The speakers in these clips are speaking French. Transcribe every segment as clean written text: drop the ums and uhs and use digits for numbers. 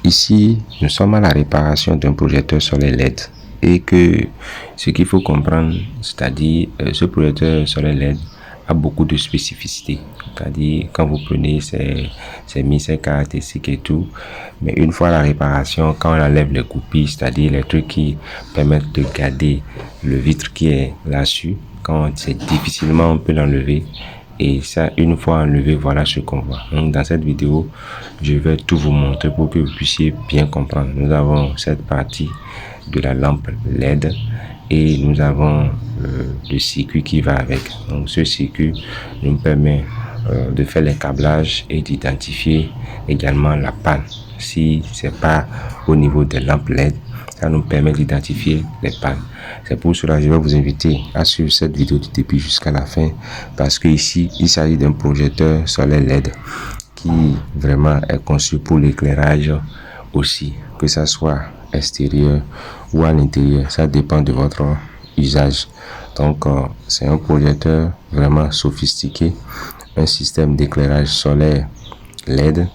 Ici, nous sommes à la réparation d'un projecteur solaire LED et que ce qu'il faut comprendre, c'est-à-dire ce projecteur solaire LED a beaucoup de spécificités. C'est-à-dire quand vous prenez ces caractéristiques et tout, mais une fois la réparation, quand on enlève les goupilles, c'est-à-dire les trucs qui permettent de garder le vitre qui est là-dessus, quand c'est difficilement on peut l'enlever. Et ça, une fois enlevé, voilà ce qu'on voit. Donc, dans cette vidéo, je vais tout vous montrer pour que vous puissiez bien comprendre. Nous avons cette partie de la lampe LED et nous avons le circuit qui va avec. Donc, ce circuit nous permet de faire les câblages et d'identifier également la panne. Si c'est pas au niveau des lampes LED, ça nous permet d'identifier les pannes. C'est pour cela que je vais vous inviter à suivre cette vidéo du début jusqu'à la fin, parce que ici il s'agit d'un projecteur solaire LED qui vraiment est conçu pour l'éclairage aussi, que ça soit extérieur ou à l'intérieur, ça dépend de votre usage. Donc c'est un projecteur vraiment sophistiqué, un système d'éclairage solaire LED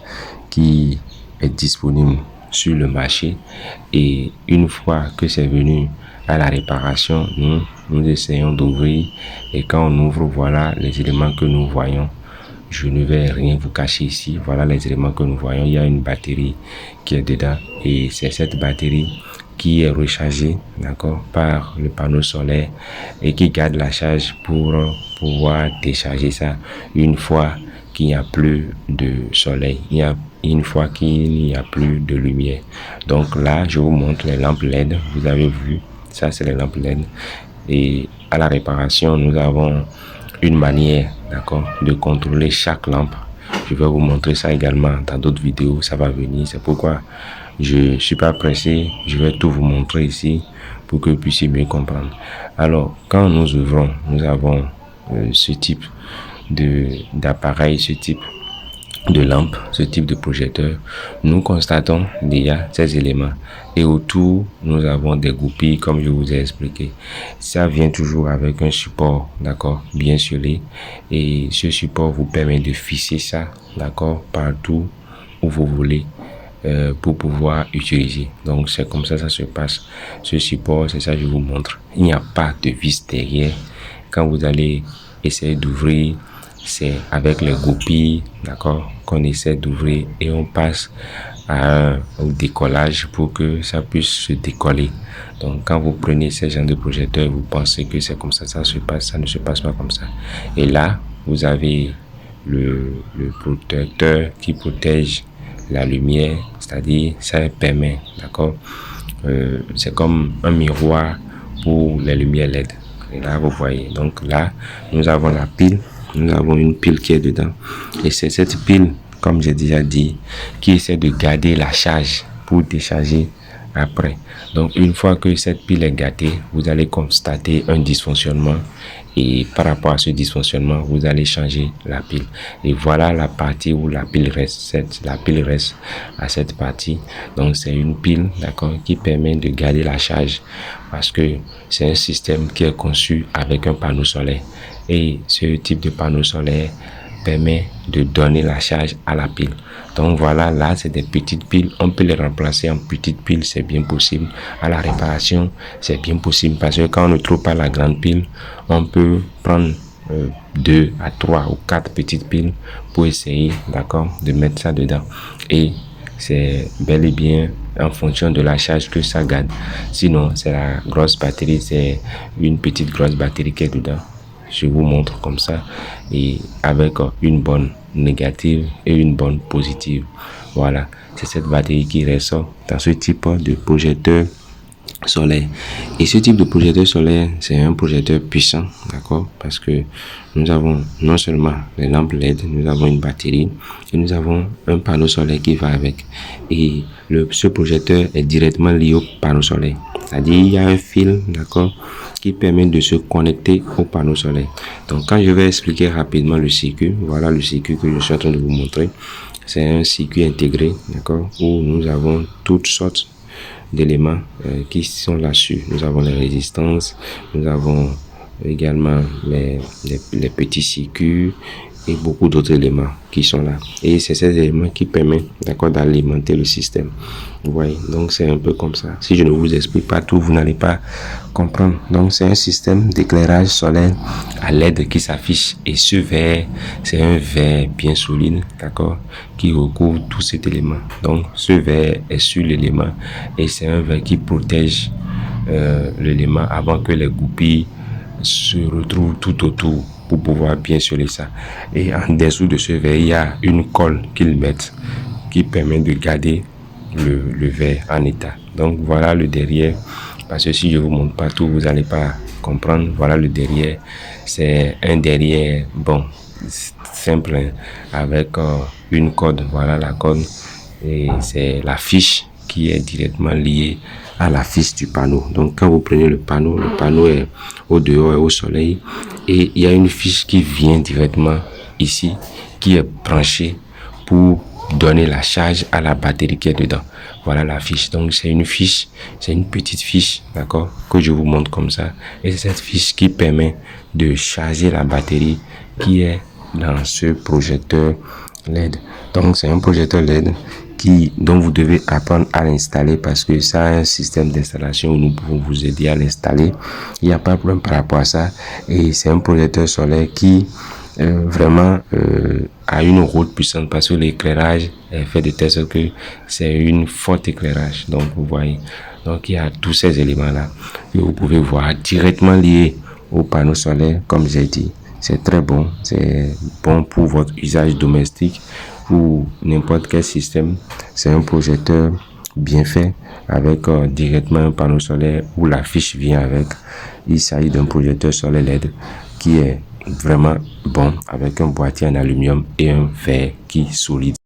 qui est disponible sur le marché, et une fois que c'est venu à la réparation, nous essayons d'ouvrir, et quand on ouvre, voilà les éléments que nous voyons. Je ne vais rien vous cacher ici. Voilà les éléments que nous voyons. Il y a une batterie qui est dedans, et c'est cette batterie qui est rechargée, d'accord, par le panneau solaire et qui garde la charge pour pouvoir décharger ça une fois qu'il n'y a plus de soleil, une fois qu'il n'y a plus de lumière. Donc là, je vous montre les lampes LED. Vous avez vu, ça c'est les lampes LED. Et à la réparation, nous avons une manière, d'accord, de contrôler chaque lampe. Je vais vous montrer ça également dans d'autres vidéos, ça va venir. C'est pourquoi je suis pas pressé, je vais tout vous montrer ici pour que vous puissiez mieux comprendre. Alors, quand nous ouvrons, nous avons ce type d'appareil, ce type de lampe, ce type de projecteur. Nous constatons déjà ces éléments, et autour nous avons des goupilles comme je vous ai expliqué. Ça vient toujours avec un support, d'accord, bien scellé, et ce support vous permet de fixer ça, d'accord, partout où vous voulez pour pouvoir utiliser. Donc c'est comme ça se passe. Ce support, c'est ça que je vous montre. Il n'y a pas de vis derrière. Quand vous allez essayer d'ouvrir, c'est avec les goupilles, d'accord, qu'on essaie d'ouvrir, et on passe au décollage pour que ça puisse se décoller. Donc quand vous prenez ce genre de projecteur, vous pensez que c'est comme ça se passe, ça ne se passe pas comme ça. Et là, vous avez le protecteur qui protège la lumière, c'est-à-dire ça permet, d'accord, c'est comme un miroir pour les lumières LED. Et là, vous voyez, donc là, nous avons la pile. Nous avons une pile qui est dedans, et c'est cette pile, comme j'ai déjà dit, qui essaie de garder la charge pour décharger après. Donc une fois que cette pile est gâtée, vous allez constater un dysfonctionnement, et par rapport à ce dysfonctionnement, vous allez changer la pile. Et voilà la partie où la pile reste. La pile reste à cette partie. Donc c'est une pile, d'accord, qui permet de garder la charge, parce que c'est un système qui est conçu avec un panneau solaire. Et ce type de panneau solaire permet de donner la charge à la pile. Donc voilà, là c'est des petites piles, on peut les remplacer en petites piles, c'est bien possible. À la réparation, c'est bien possible, parce que quand on ne trouve pas la grande pile, on peut prendre 2 à 3 ou 4 petites piles pour essayer, d'accord, de mettre ça dedans. Et c'est bel et bien en fonction de la charge que ça garde. Sinon, c'est la grosse batterie, c'est une petite grosse batterie qui est dedans. Je vous montre comme ça, et avec une bonne négative et une bonne positive. Voilà, c'est cette batterie qui ressort dans ce type de projecteur solaire. Et ce type de projecteur solaire, c'est un projecteur puissant, d'accord, parce que nous avons non seulement les lampes LED, nous avons une batterie, et nous avons un panneau solaire qui va avec. Et ce projecteur est directement lié au panneau solaire, c'est-à-dire il y a un fil, d'accord, qui permet de se connecter au panneau solaire. Donc quand je vais expliquer rapidement le circuit, voilà le circuit que je suis en train de vous montrer. C'est un circuit intégré, d'accord, où nous avons toutes sortes d'éléments qui sont là-dessus. Nous avons les résistances, nous avons également les petits circuits, et beaucoup d'autres éléments qui sont là. Et c'est ces éléments qui permettent, d'accord, d'alimenter le système. Vous voyez, donc c'est un peu comme ça. Si je ne vous explique pas tout, vous n'allez pas comprendre. Donc c'est un système d'éclairage solaire à LED qui s'affiche. Et ce verre, c'est un verre bien solide, d'accord, qui recouvre tout cet élément. Donc ce verre est sur l'élément et c'est un verre qui protège l'élément avant que les goupilles se retrouvent tout autour pour pouvoir bien sceller ça. Et en dessous de ce verre, il y a une colle qu'ils mettent qui permet de garder le verre en état. Donc voilà le derrière, parce que si je vous montre pas tout, vous n'allez pas comprendre. Voilà le derrière, c'est un derrière bon simple, hein, avec une corde. Voilà la corde, et c'est la fiche qui est directement liée à la fiche du panneau. Donc quand vous prenez le panneau est au dehors et au soleil, et il y a une fiche qui vient directement ici, qui est branchée pour donner la charge à la batterie qui est dedans. Voilà la fiche. Donc c'est une fiche, c'est une petite fiche, d'accord, que je vous montre comme ça. Et c'est cette fiche qui permet de charger la batterie qui est dans ce projecteur LED. Donc c'est un projecteur LED dont vous devez apprendre à l'installer, parce que ça a un système d'installation où nous pouvons vous aider à l'installer. Il n'y a pas de problème par rapport à ça. Et c'est un projecteur solaire qui vraiment a une haute puissance, parce que l'éclairage est fait de telle sorte que c'est une forte éclairage. Donc vous voyez, donc il y a tous ces éléments là que vous pouvez voir directement liés au panneau solaire. Comme j'ai dit, c'est très bon, c'est bon pour votre usage domestique ou n'importe quel système. C'est un projecteur bien fait avec directement un panneau solaire où la fiche vient avec. Il s'agit d'un projecteur solaire LED qui est vraiment bon, avec un boîtier en aluminium et un verre qui est solide.